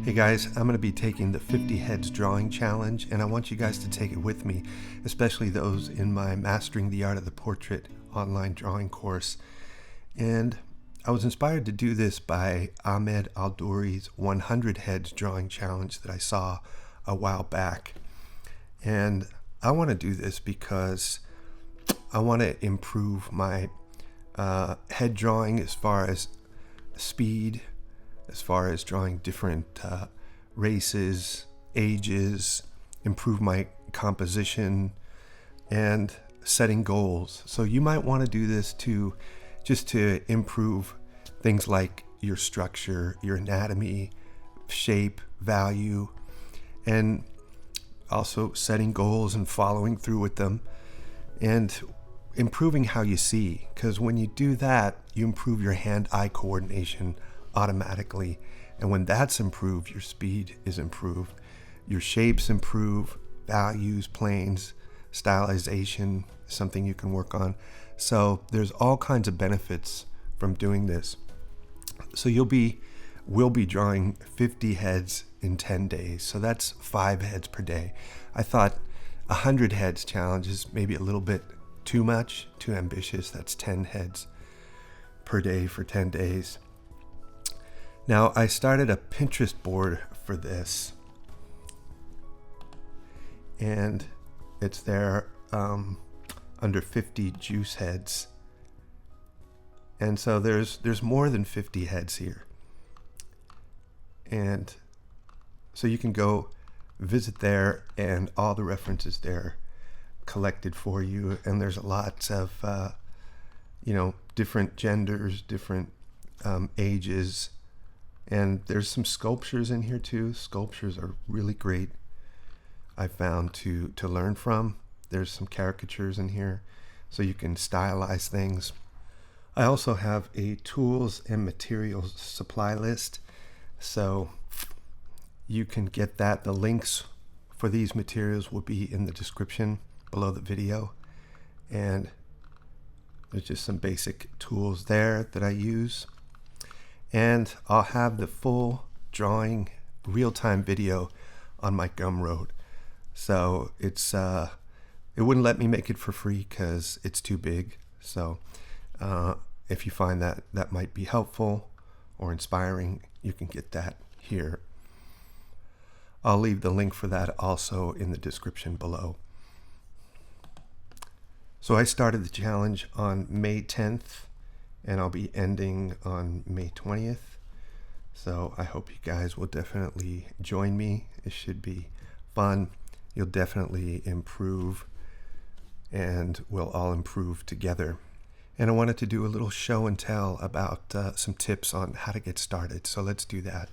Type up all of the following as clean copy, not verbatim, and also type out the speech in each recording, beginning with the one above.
Hey guys, I'm going to be taking the 50 Heads Drawing Challenge, and I want you guys to take it with me, especially those in my Mastering the Art of the Portrait online drawing course. And I was inspired to do this by Ahmed Al-Douri's 100 Heads Drawing Challenge that I saw a while back. And I want to do this because I want to improve my head drawing as far as speed, as far as drawing different races, ages, improve my composition, and setting goals. So you might want to do this just to improve things like your structure, your anatomy, shape, value, and also setting goals and following through with them, and improving how you see. Because when you do that, you improve your hand-eye coordination automatically, and when that's improved, your speed is improved, your shapes improve, values, planes, stylization, something you can work on. So there's all kinds of benefits from doing this. So we'll be drawing 50 heads in 10 days, so that's 5 heads per day. I thought 100 heads challenge is maybe a little bit too much, too ambitious. That's 10 heads per day for 10 days. Now, I started a Pinterest board for this, and it's there under 50 juice heads. And so there's more than 50 heads here. And so you can go visit there, and all the references there collected for you. And there's lots of, different genders, different ages. And there's some sculptures in here too. Sculptures are really great, I found, to learn from. There's some caricatures in here, so you can stylize things. I also have a tools and materials supply list, so you can get that. The links for these materials will be in the description below the video. And there's just some basic tools there that I use. And I'll have the full drawing real-time video on my GUMROAD. So it wouldn't let me make it for free because it's too big. So if you find that might be helpful or inspiring, you can get that here. I'll leave the link for that also in the description below. So I started the challenge on May 10th. And I'll be ending on May 20th. So I hope you guys will definitely join me. It should be fun. You'll definitely improve, and we'll all improve together. And I wanted to do a little show and tell about some tips on how to get started. So let's do that.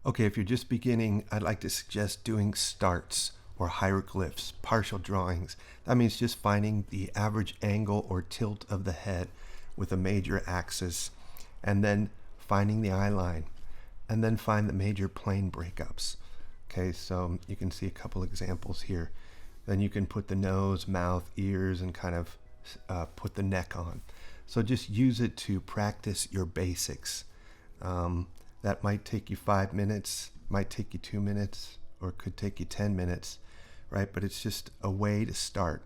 Okay, if you're just beginning, I'd like to suggest doing starts or hieroglyphs, partial drawings. That means just finding the average angle or tilt of the head with a major axis, and then finding the eye line, and then find the major plane breakups. Okay, so you can see a couple examples here. Then you can put the nose, mouth, ears, and kind of put the neck on. So just use it to practice your basics. That might take you 5 minutes, might take you 2 minutes, or could take you 10 minutes, right? But it's just a way to start.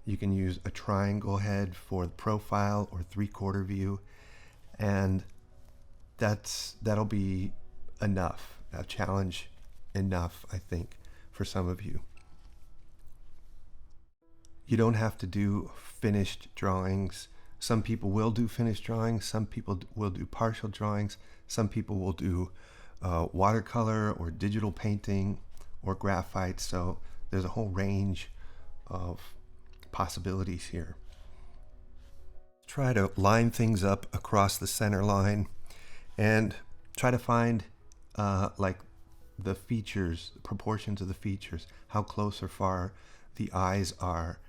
You can use a triangle head for the profile or 3/4 view, and that'll be enough, a challenge enough, I think, for some of you. You don't have to do finished drawings. Some people will do finished drawings, some people will do partial drawings, some people will do watercolor or digital painting or graphite. So there's a whole range of possibilities here. Try to line things up across the center line, and try to find like the features, the proportions of the features, how close or far the eyes are,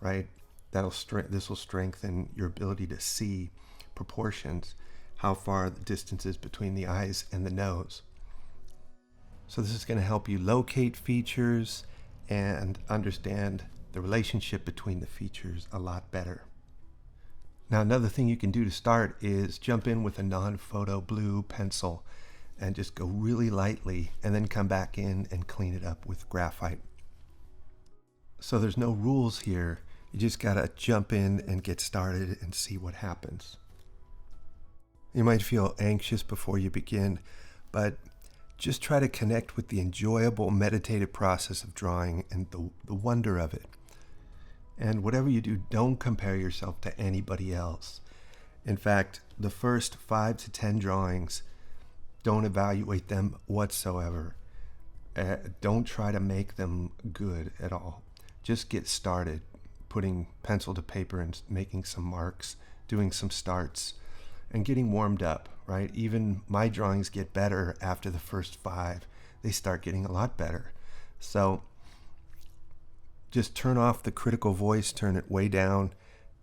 right? This will strengthen your ability to see proportions, how far the distance is between the eyes and the nose. So this is going to help you locate features and understand the relationship between the features a lot better. Now, another thing you can do to start is jump in with a non-photo blue pencil. and just go really lightly and then come back in and clean it up with graphite. So there's no rules here. You just gotta jump in and get started and see what happens. You might feel anxious before you begin, but just try to connect with the enjoyable meditative process of drawing and the wonder of it. And whatever you do, don't compare yourself to anybody else. In fact, the first 5 to 10 drawings, don't evaluate them whatsoever. Don't try to make them good at all. Just get started, putting pencil to paper and making some marks, doing some starts, and getting warmed up, right? Even my drawings get better after the first 5. They start getting a lot better. So just turn off the critical voice, turn it way down,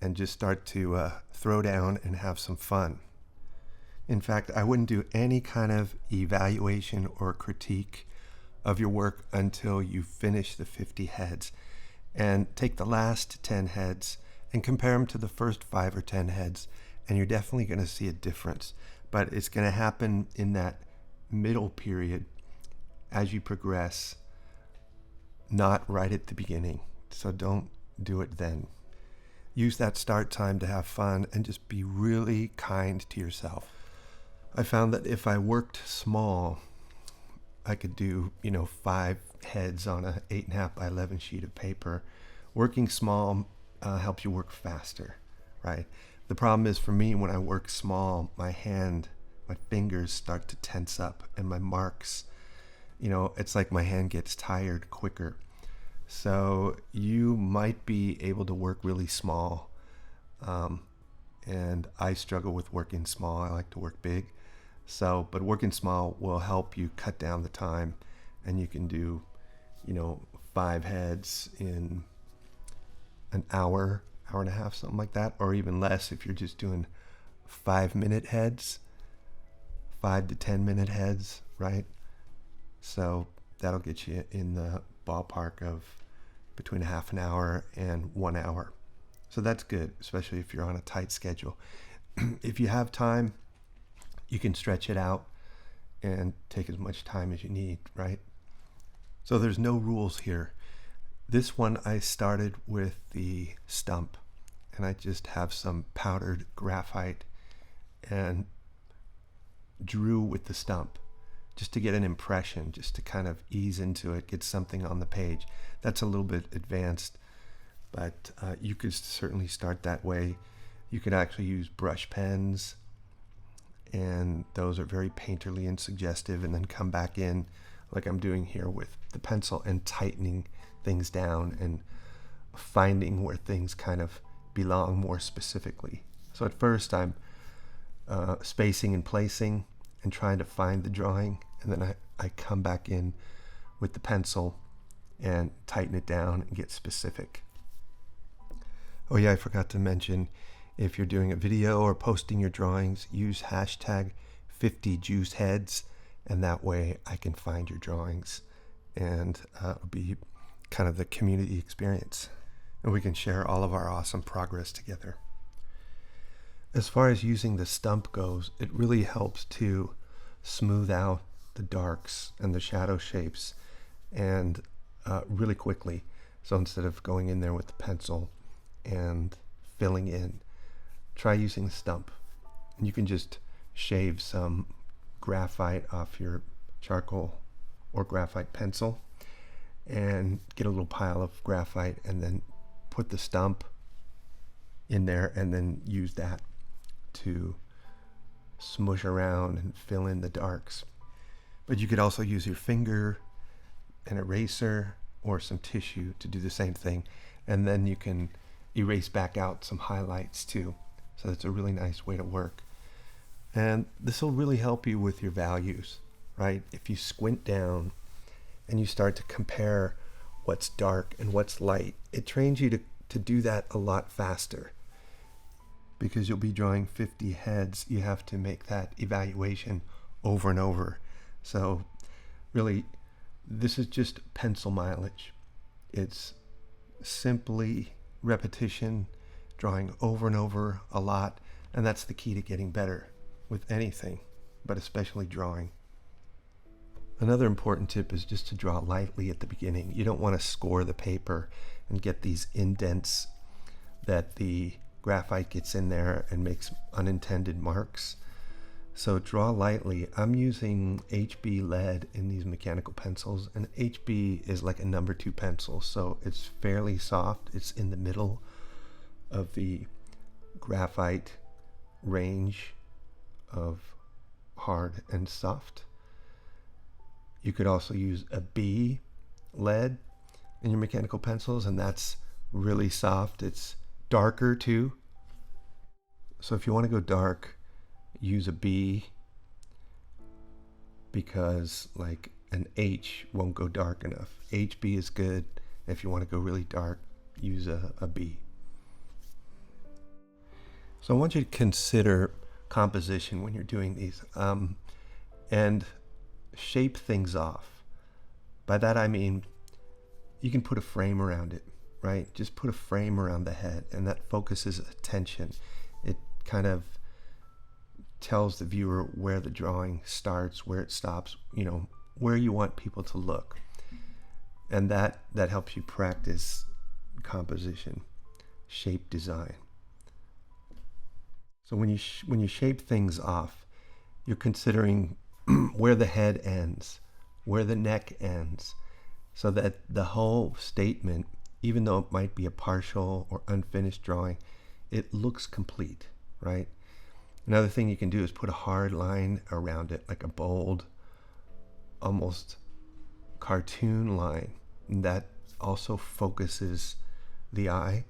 and just start to throw down and have some fun. In fact, I wouldn't do any kind of evaluation or critique of your work until you finish the 50 heads. And take the last 10 heads and compare them to the first 5 or 10 heads, and you're definitely going to see a difference. But it's going to happen in that middle period as you progress, not right at the beginning. So don't do it then. Use that start time to have fun and just be really kind to yourself. I found that if I worked small, I could do, 5 heads on a 8.5 by 11 sheet of paper. Working small helps you work faster, right? The problem is for me, when I work small, my fingers start to tense up, and my marks, it's like my hand gets tired quicker. So you might be able to work really small, and I struggle with working small. I like to work big. But working small will help you cut down the time, and you can do, 5 heads in an hour, hour and a half, something like that, or even less if you're just doing 5-minute heads, 5 to 10-minute heads, right? So that'll get you in the ballpark of between a half an hour and 1 hour. So that's good, especially if you're on a tight schedule. If you have time, you can stretch it out and take as much time as you need, right? So there's no rules here. This one I started with the Stump, and I just have some powdered graphite and drew with the Stump just to get an impression, just to kind of ease into it, get something on the page. That's a little bit advanced, but you could certainly start that way. You could actually use brush pens, and those are very painterly and suggestive, and then come back in like I'm doing here with the pencil and tightening things down and finding where things kind of belong more specifically. So at first I'm spacing and placing and trying to find the drawing, and then I come back in with the pencil and tighten it down and get specific. Oh yeah, I forgot to mention, if you're doing a video or posting your drawings, use hashtag 50juiceheads, and that way I can find your drawings, and it'll be kind of the community experience, and we can share all of our awesome progress together. As far as using the Stump goes, it really helps to smooth out the darks and the shadow shapes and really quickly. So instead of going in there with the pencil and filling in, try using the Stump. And you can just shave some graphite off your charcoal or graphite pencil and get a little pile of graphite, and then put the Stump in there and then use that to smush around and fill in the darks. But you could also use your finger, an eraser, or some tissue to do the same thing, and then you can erase back out some highlights too. So that's a really nice way to work. And this will really help you with your values, right? If you squint down and you start to compare what's dark and what's light, it trains you to do that a lot faster. Because you'll be drawing 50 heads, you have to make that evaluation over and over. So really, this is just pencil mileage. It's simply repetition, drawing over and over a lot, and that's the key to getting better with anything, but especially drawing. Another important tip is just to draw lightly at the beginning. You don't want to score the paper and get these indents that the graphite gets in there and makes unintended marks. So draw lightly. I'm using HB lead in these mechanical pencils, and HB is like a number 2 pencil, so it's fairly soft. It's in the middle of the graphite range of hard and soft. You could also use a B lead in your mechanical pencils, and that's really soft. It's darker too. So if you want to go dark, use a B, because like an H won't go dark enough. HB is good. If you want to go really dark, use a B. So I want you to consider composition when you're doing these, and shape things off. By that I mean you can put a frame around it, right? Just put a frame around the head, and that focuses attention. It kind of tells the viewer where the drawing starts, where it stops, you know, where you want people to look. And that helps you practice composition, shape design. So when you shape things off, you're considering where the head ends, where the neck ends, so that the whole statement, even though it might be a partial or unfinished drawing, it looks complete, right? Another thing you can do is put a hard line around it, like a bold, almost cartoon line. And that also focuses the eye,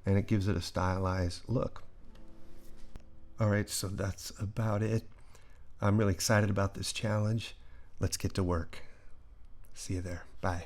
and it gives it a stylized look. All right, so that's about it. I'm really excited about this challenge. Let's get to work. See you there. Bye.